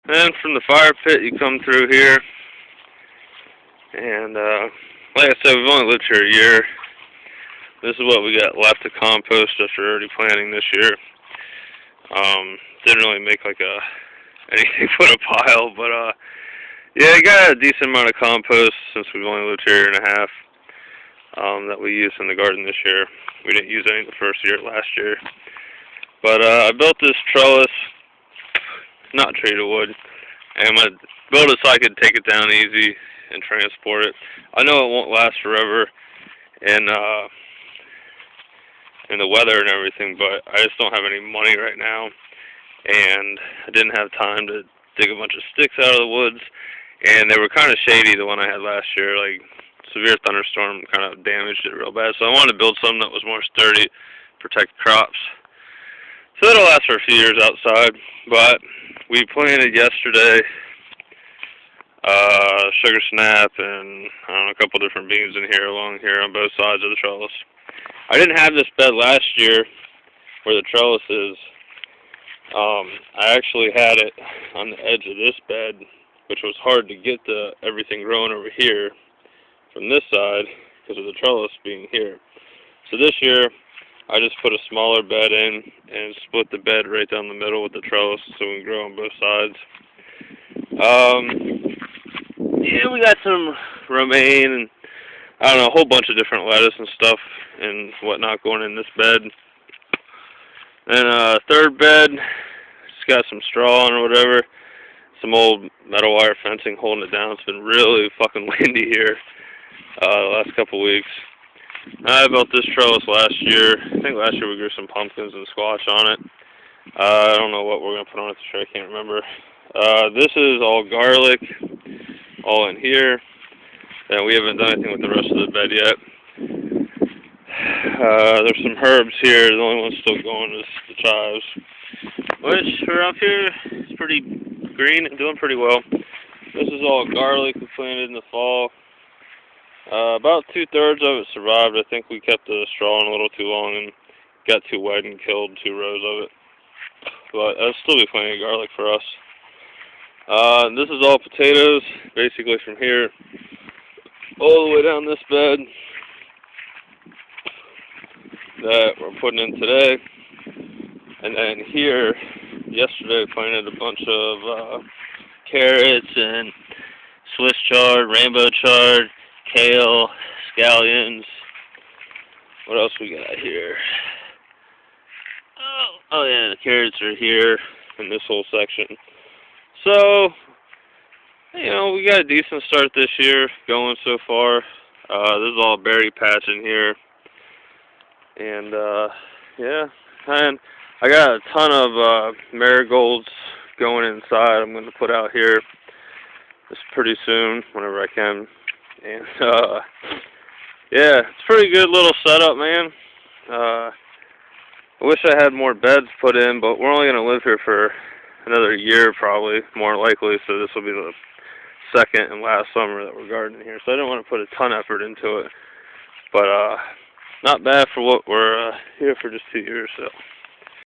Then from the fire pit, you come through here, and like I said, we've only lived here a year. This is what we got left to compost after already planting this year. Didn't really make like anything but a pile, but yeah, I got a decent amount of compost since we've only lived here a year and a half. That we used in the garden this year. We didn't use any the first year last year. But I built this trellis, not treated wood, and I'm going to build it so I could take it down easy and transport it. I know it won't last forever in the weather and everything, but I just don't have any money right now, and I didn't have time to dig a bunch of sticks out of the woods, and they were kind of shady, the one I had last year. Like, severe thunderstorm kind of damaged it real bad, so I wanted to build something that was more sturdy, protect crops. So that'll last for a few years outside, but we planted yesterday sugar snap and I don't know, a couple different beans in here along here on both sides of the trellis. I didn't have this bed last year where the trellis is. I actually had it on the edge of this bed, which was hard to get everything growing over here from this side because of the trellis being here. So this year, I just put a smaller bed in and split the bed right down the middle with the trellis so we can grow on both sides. Yeah, we got some romaine and I don't know, a whole bunch of different lettuce and stuff and whatnot going in this bed. And third bed, it's got some straw on or whatever. Some old metal wire fencing holding it down. It's been really fucking windy here the last couple weeks. I built this trellis last year. I think last year we grew some pumpkins and squash on it. I don't know what we're going to put on it this year. I can't remember. This is all garlic, all in here. And we haven't done anything with the rest of the bed yet. There's some herbs here. The only one still going is the chives, which around here is pretty green and doing pretty well. This is all garlic we planted in the fall. About 2/3 of it survived. I think we kept the straw on a little too long and got too wet and killed 2 rows of it. But there'll still be plenty of garlic for us. This is all potatoes, basically from here all the way down this bed that we're putting in today. And then here, yesterday I planted a bunch of carrots and Swiss chard, rainbow chard, kale, scallions. What else we got here? Oh yeah, the carrots are here in this whole section. So, you know, we got a decent start this year going so far. This is all berry patch in here. And, yeah. And I got a ton of marigolds going inside I'm going to put out here just pretty soon, whenever I can. And, yeah, it's a pretty good little setup, man. I wish I had more beds put in, but we're only going to live here for another year probably, more likely, so this will be the second and last summer that we're gardening here. So I didn't want to put a ton of effort into it, but not bad for what we're here for just 2 years, so.